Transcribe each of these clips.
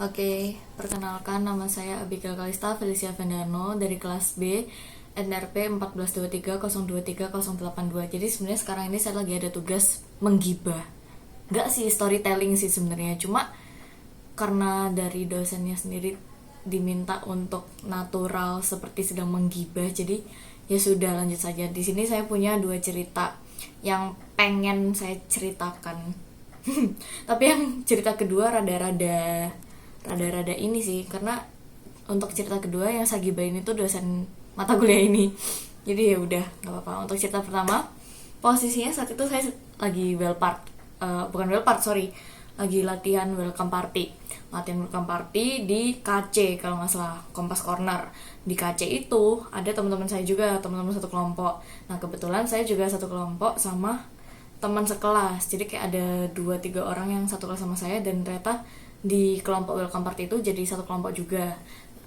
Oke, perkenalkan nama saya Abigail Kalista Felicia Vendano dari kelas B NRP 1423023082. Jadi sebenarnya sekarang ini saya lagi ada tugas menggibah. Nggak sih storytelling sih sebenarnya, cuma karena dari dosennya sendiri diminta untuk natural seperti sedang menggibah, jadi ya sudah lanjut saja. Di sini saya punya dua cerita yang pengen saya ceritakan. Tapi yang cerita kedua rada-rada ini sih, karena untuk cerita kedua yang saya gibahin itu dosen mata kuliah ini. Jadi ya udah nggak apa-apa. Untuk cerita pertama, posisinya saat itu saya lagi lagi latihan welcome party di KC kalau nggak salah, Kompas Corner. Di KC itu ada teman-teman saya juga, teman-teman satu kelompok. Nah kebetulan saya juga satu kelompok sama teman sekelas, jadi kayak ada 2-3 orang yang satu kelas sama saya, dan ternyata di kelompok welcome party itu jadi satu kelompok juga.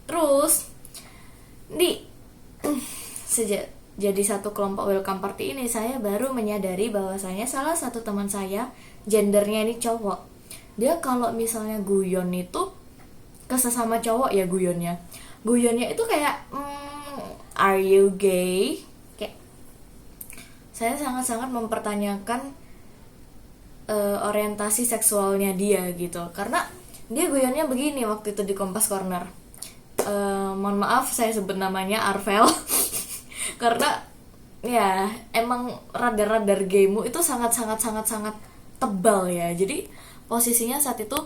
Terus di sejak jadi satu kelompok welcome party ini, saya baru menyadari bahwasanya salah satu teman saya gendernya ini cowok. Dia kalau misalnya guyon itu ke sesama cowok ya, guyonnya itu kayak are you gay, kayak saya sangat-sangat mempertanyakan orientasi seksualnya dia gitu, karena dia guyonnya begini waktu itu di Kompas Corner. Mohon maaf saya sebut namanya Arvel karena ya emang radar-radar gamemu itu sangat tebal ya. Jadi posisinya saat itu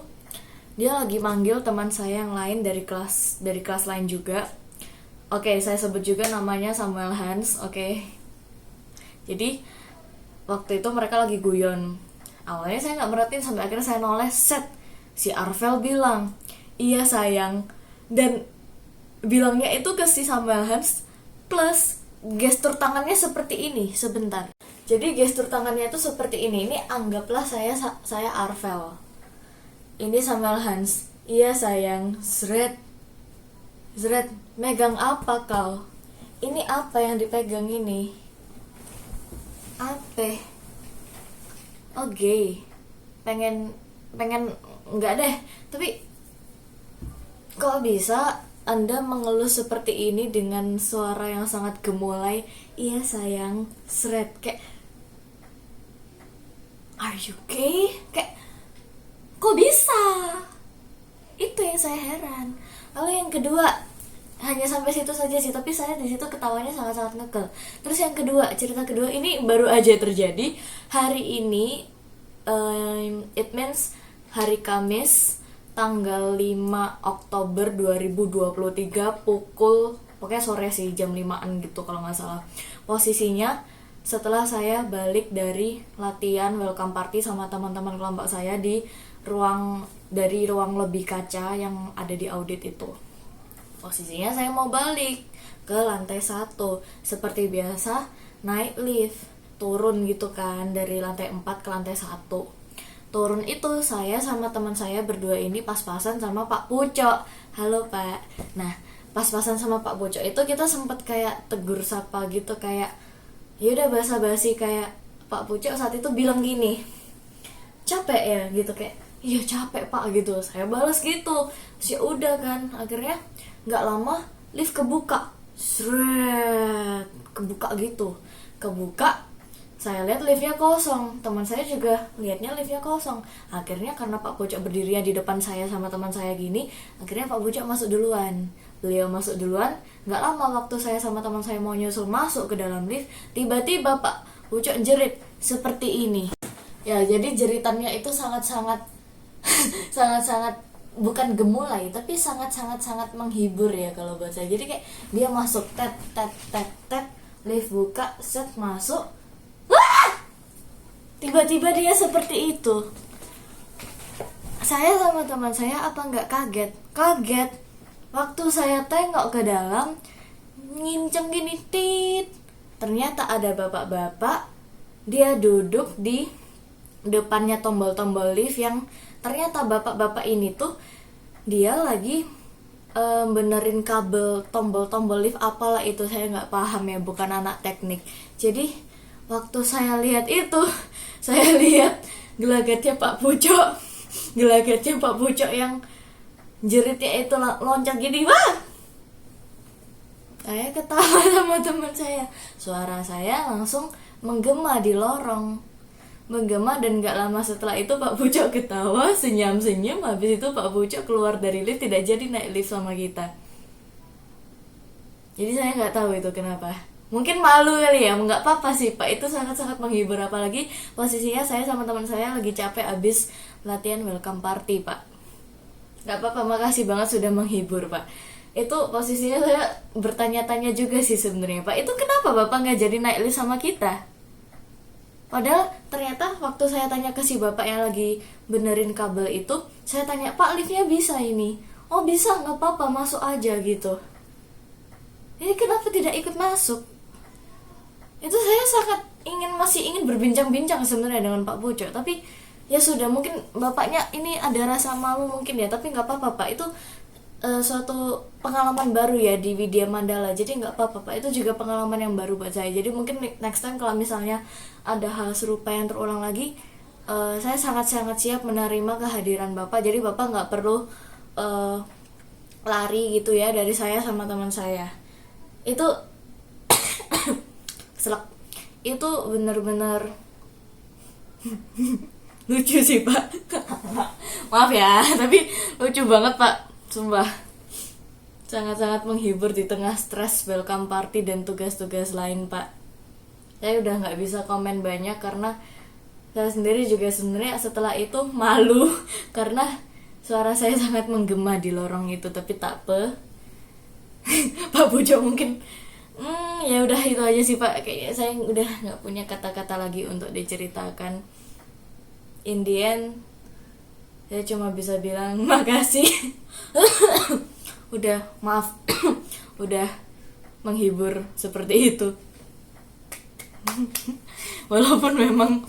dia lagi manggil teman saya yang lain dari kelas lain juga. Oke, saya sebut juga namanya Samuel Hans. Oke. Jadi waktu itu mereka lagi guyon. Awalnya saya nggak merhatiin, sampai akhirnya saya noleh, set si Arvel bilang iya sayang, dan bilangnya itu ke si Samuel Hans plus gestur tangannya seperti ini. Sebentar, jadi gestur tangannya itu seperti ini anggaplah saya Arvel, ini Samuel Hans, iya sayang, Zred, megang apa kau? Ini apa yang dipegang ini? Apa? Oke, pengen enggak deh. Tapi kok bisa Anda mengeluh seperti ini dengan suara yang sangat gemulai? Iya sayang, Zred, kayak are you gay? Kayak kok bisa? Itu yang saya heran. Lalu yang kedua, hanya sampai situ saja sih, tapi saya di situ ketawanya sangat ngekel. Terus yang kedua, cerita kedua ini baru aja terjadi hari ini. It means hari Kamis tanggal 5 Oktober 2023 pukul, pokoknya sore sih, jam 5-an gitu kalau nggak salah. Posisinya setelah saya balik dari latihan welcome party sama teman-teman kelompok saya dari ruang lebih kaca yang ada di audit itu. Posisinya saya mau balik ke lantai 1. Seperti biasa naik lift, turun gitu kan, dari lantai 4 ke lantai 1. Turun itu saya sama teman saya berdua ini pas-pasan sama Pak Pucok. Halo Pak. Nah, pas-pasan sama Pak Pucok itu kita sempet kayak tegur sapa gitu, kayak ya udah basa-basi, kayak Pak Pucok saat itu bilang gini, capek ya gitu, kayak iya capek Pak gitu. Saya balas gitu. Ya udah kan, akhirnya nggak lama lift kebuka, seret, kebuka gitu, saya lihat liftnya kosong, teman saya juga lihatnya liftnya kosong. Akhirnya karena Pak Pucok berdirinya di depan saya sama teman saya gini, akhirnya Pak Pucok masuk duluan. Beliau masuk duluan, nggak lama waktu saya sama teman saya mau nyusul masuk ke dalam lift, tiba-tiba Pak Pucok jerit seperti ini. Ya, jadi jeritannya itu sangat bukan gemulai, tapi sangat menghibur ya kalau buat saya. Jadi kayak dia masuk, tet, lift buka, set, masuk, wah! Tiba-tiba dia seperti itu. Saya sama teman saya apa nggak kaget? Kaget. Waktu saya tengok ke dalam, nginceng gini, tit, ternyata ada bapak-bapak, dia duduk di depannya tombol-tombol lift, yang ternyata bapak-bapak ini tuh dia lagi benerin kabel tombol-tombol lift apalah itu, saya nggak paham ya, bukan anak teknik. Jadi waktu saya lihat itu, saya lihat gelagatnya Pak Pucok yang jeritnya itu loncat gini, wah, saya ketawa sama teman saya, suara saya langsung menggema di lorong, menggema. Dan gak lama setelah itu Pak Pucuk ketawa, senyum-senyum. Habis itu Pak Pucuk keluar dari lift, tidak jadi naik lift sama kita. Jadi saya nggak tahu itu kenapa, mungkin malu kali ya. Nggak apa-apa sih Pak, itu sangat-sangat menghibur. Apalagi posisinya saya sama teman saya lagi capek abis latihan welcome party Pak. Nggak apa-apa, makasih banget sudah menghibur Pak. Itu posisinya saya bertanya-tanya juga sih sebenarnya, Pak, itu kenapa Bapak nggak jadi naik lift sama kita? Padahal ternyata waktu saya tanya ke si Bapak yang lagi benerin kabel itu, saya tanya, Pak, liftnya bisa ini? Oh bisa, nggak apa-apa, masuk aja gitu. Ini kenapa tidak ikut masuk? Itu saya masih ingin berbincang-bincang sebenarnya dengan Pak Pucuk, tapi ya sudah, mungkin Bapaknya ini ada rasa malu mungkin ya, tapi nggak apa-apa Pak, itu suatu pengalaman baru ya di Widya Mandala, jadi nggak apa-apa Pak, itu juga pengalaman yang baru buat saya. Jadi mungkin next time kalau misalnya ada hal serupa yang terulang lagi, saya sangat-sangat siap menerima kehadiran Bapak. Jadi Bapak nggak perlu lari gitu ya dari saya sama teman saya. Itu selek, itu bener-bener lucu sih Pak. Maaf ya, tapi lucu banget Pak, sumpah. Sangat-sangat menghibur di tengah stres welcome party dan tugas-tugas lain Pak. Saya udah nggak bisa komen banyak karena saya sendiri juga sebenarnya setelah itu malu karena suara saya sangat menggema di lorong itu. Tapi tak apa, Pak Pucuk mungkin ya udah itu aja sih Pak, kayaknya saya udah nggak punya kata-kata lagi untuk diceritakan. In the end saya cuma bisa bilang makasih. Udah, maaf. Udah menghibur seperti itu. Walaupun memang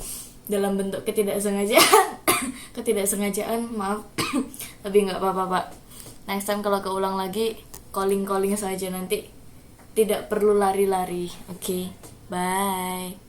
dalam bentuk ketidaksengajaan, maaf. Tapi nggak apa-apa Pak, next time kalau keulang lagi calling saja, nanti tidak perlu lari-lari. Oke, bye.